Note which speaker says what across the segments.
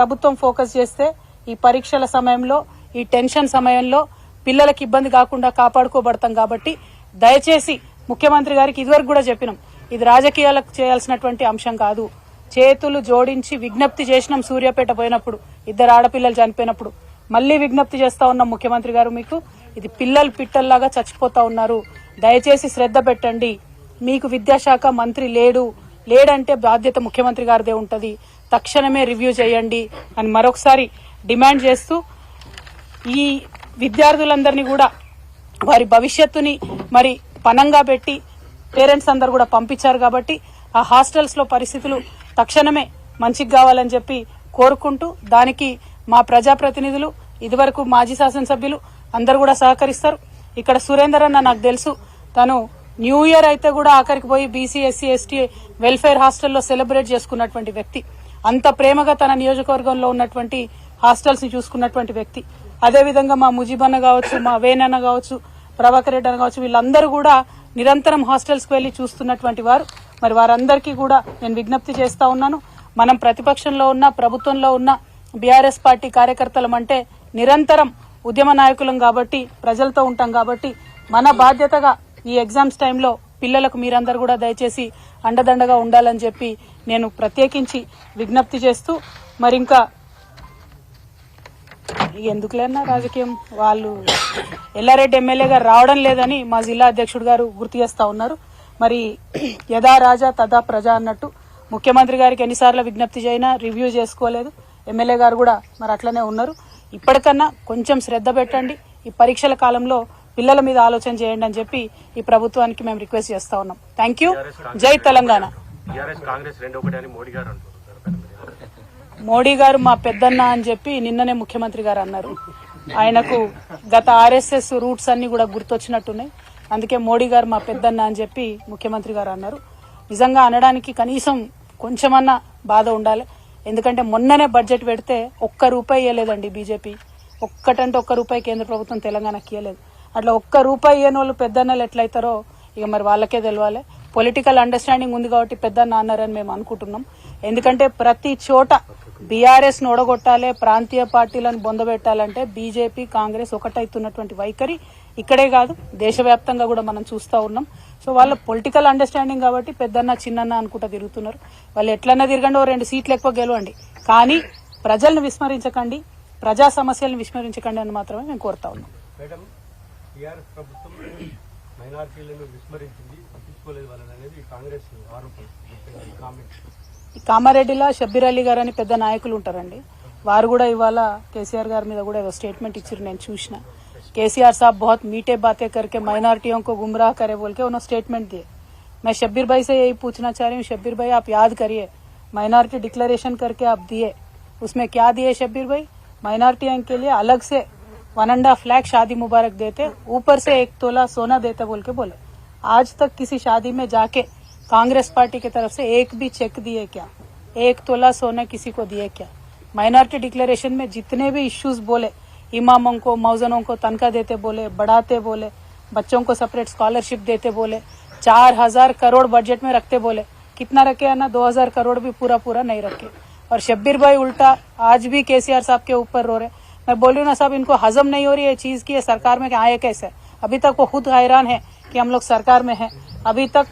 Speaker 1: ప్రభుత్వం ఫోకస్ చేస్తే ఈ పరీక్షల సమయంలో ఈ టెన్షన్ సమయంలో పిల్లలకు ఇబ్బంది కాకుండా కాపాడుకోబడతాం కాబట్టి దయచేసి ముఖ్యమంత్రి గారికి ఇదివరకు కూడా చెప్పినాం, ఇది రాజకీయాలకు చేయాల్సినటువంటి అంశం కాదు. చేతులు జోడించి విజ్ఞప్తి చేసినాం సూర్యాపేట పోయినప్పుడు, 2 ఆడపిల్లలు చనిపోయినప్పుడు. మళ్లీ విజ్ఞప్తి చేస్తా ఉన్నాం ముఖ్యమంత్రి గారు, మీకు ఇది పిల్లలు పిట్టల్లాగా చచ్చిపోతా ఉన్నారు, దయచేసి శ్రద్ధ పెట్టండి. మీకు విద్యాశాఖ మంత్రి లేడంటే బాధ్యత ముఖ్యమంత్రి గారిదే ఉంటది, తక్షణమే రివ్యూ చేయండి అని మరొకసారి డిమాండ్ చేస్తూ ఈ విద్యార్థులందరినీ కూడా వారి భవిష్యత్తుని మరి పనంగా పెట్టి పేరెంట్స్ అందరు కూడా పంపించారు కాబట్టి ఆ హాస్టల్స్ లో పరిస్థితులు తక్షణమే మంచిగా కావాలని చెప్పి కోరుకుంటూ దానికి మా ప్రజాప్రతినిధులు ఇదివరకు మాజీ శాసనసభ్యులు అందరు కూడా సహకరిస్తారు. ఇక్కడ సురేందర్ అన్న నాకు తెలుసు, తను న్యూ ఇయర్ అయితే కూడా ఆఖరికి పోయి బీసీ ఎస్సీ ఎస్టీ వెల్ఫేర్ హాస్టల్లో సెలబ్రేట్ చేసుకున్నటువంటి వ్యక్తి, అంత ప్రేమగా తన నియోజకవర్గంలో ఉన్నటువంటి హాస్టల్స్ ని చూసుకున్నటువంటి వ్యక్తి. అదేవిధంగా మా ముజీబన్న కావచ్చు, మా వేనన్న కావచ్చు, ప్రభాకర్ రెడ్డి అన్న కావచ్చు, వీళ్ళందరూ కూడా నిరంతరం హాస్టల్స్ కు వెళ్లి చూస్తున్నటువంటి వారు. మరి వారందరికీ కూడా నేను విజ్ఞప్తి చేస్తా ఉన్నాను, మనం ప్రతిపక్షంలో ఉన్న ప్రభుత్వంలో ఉన్న బీఆర్ఎస్ పార్టీ కార్యకర్తలం అంటే నిరంతరం ఉద్యమ నాయకులం కాబట్టి ప్రజలతో ఉంటాం కాబట్టి మన బాధ్యతగా ఈ ఎగ్జామ్స్ టైంలో పిల్లలకు మీరందరూ కూడా దయచేసి అండదండగా ఉండాలని చెప్పి నేను ప్రత్యేకించి విజ్ఞప్తి చేస్తూ, మరి ఇంకా ఎందుకులేనా రాజకీయం, వాళ్ళు ఎల్లారెడ్డి ఎమ్మెల్యే గారు రావడం లేదని మా జిల్లా అధ్యక్షుడు గారు గుర్తు చేస్తా ఉన్నారు. మరి యథా రాజా తదా ప్రజ అన్నట్టు ముఖ్యమంత్రి గారికి ఎన్నిసార్లు విజ్ఞప్తి చేసినా రివ్యూ చేసుకోలేదు, ఎమ్మెల్యే గారు కూడా మరి అట్లనే ఉన్నారు. ఇప్పటికన్నా కొంచెం శ్రద్ధ పెట్టండి, ఈ పరీక్షల కాలంలో పిల్లల మీద ఆలోచన చేయండి అని చెప్పి ఈ ప్రభుత్వానికి మేము రిక్వెస్ట్ చేస్తా ఉన్నాం. Thank you. జై తెలంగాణ. మోడీ గారు మా పెద్దన్న అని చెప్పి నిన్ననే ముఖ్యమంత్రి గారు అన్నారు. ఆయనకు గత ఆర్ఎస్ఎస్ రూట్స్ అన్ని కూడా గుర్తొచ్చినట్టున్నాయి, అందుకే మోడీ గారు మా పెద్దన్న అని చెప్పి ముఖ్యమంత్రి గారు అన్నారు. నిజంగా అనడానికి కనీసం కొంచెమన్నా బాధ ఉండాలి, ఎందుకంటే మొన్ననే బడ్జెట్ పెడితే ₹1 ఇవ్వలేదండి బీజేపీ, ఒక్కటంటే ₹1 కేంద్ర ప్రభుత్వం తెలంగాణకి ఇవ్వలేదు. అట్లా ₹1 ఇవ్వని వాళ్ళు పెద్దన్నలు ఎట్లయితారో ఇక మరి వాళ్ళకే తెలవాలి. పొలిటికల్ అండర్స్టాండింగ్ ఉంది కాబట్టి పెద్దన్న అన్నారని మేము అనుకుంటున్నాం. ఎందుకంటే ప్రతి చోట బీఆర్ఎస్ ను ఓడగొట్టాలి, ప్రాంతీయ పార్టీలను బొందబెట్టాలంటే బీజేపీ కాంగ్రెస్ ఒకటైతున్నటువంటి వైఖరి ఇక్కడే కాదు దేశవ్యాప్తంగా కూడా మనం చూస్తా ఉన్నాం. సో వాళ్ళ పొలిటికల్ అండర్స్టాండింగ్ కాబట్టి పెద్దన్న చిన్నన్న అనుకుంటా తిరుగుతున్నారు. వాళ్ళు ఎట్లన్నా తిరగండి, 2 సీట్లు ఎక్కువ గెలవండి, కానీ ప్రజలను విస్మరించకండి, ప్రజా సమస్యలను విస్మరించకండి అని మాత్రమే మేము కోరుతా ఉన్నాం. కామారెడ్డిలో షబ్బీర్ అలీ గారు అని పెద్ద నాయకులు ఉంటారండి, వారు కూడా ఇవాళ కేసీఆర్ గారి మీద కూడా ఏదో స్టేట్మెంట్ ఇచ్చారు, నేను చూసిన. केसीआर साहब बहुत मीठे बातें करके माइनॉरिटियों को गुमराह करे बोल के उन्होंने स्टेटमेंट दिए. मैं शब्बीर भाई से यही पूछना चाह रही हूँ, शब्बीर भाई आप याद करिए, माइनॉरिटी डिक्लेरेशन करके आप दिए, उसमें क्या दिए शब्बीर भाई? माइनॉरिटियों के लिए अलग से 1.5 लाख शादी मुबारक देते, ऊपर से 1 तोला सोना देते बोल के बोले. आज तक किसी शादी में जाके कांग्रेस पार्टी की तरफ से एक भी चेक दिए क्या? 1 तोला सोना किसी को दिए क्या? माइनॉरिटी डिक्लेरेशन में जितने भी इश्यूज बोले, इमामों को मौजनों को तनख्वाह देते बोले, बढ़ाते बोले, बच्चों को सेपरेट स्कॉलरशिप देते बोले, 4000 करोड़ बजट में रखते बोले, कितना रखे है ना? 2000 करोड़ भी पूरा नहीं रखे. और शब्बीर भाई उल्टा आज भी केसीआर साहब के ऊपर रो रहे. मैं बोल रही हूँ ना साहब, इनको हजम नहीं हो रही है चीज की, सरकार में आए कैसे? अभी तक वो खुद हैरान है कि हम लोग सरकार में हैं. अभी तक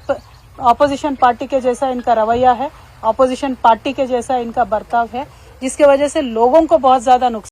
Speaker 1: ऑपोजिशन पार्टी के जैसा इनका रवैया है, ऑपोजिशन पार्टी के जैसा इनका बर्ताव है, जिसकी वजह से लोगों को बहुत ज्यादा नुकसान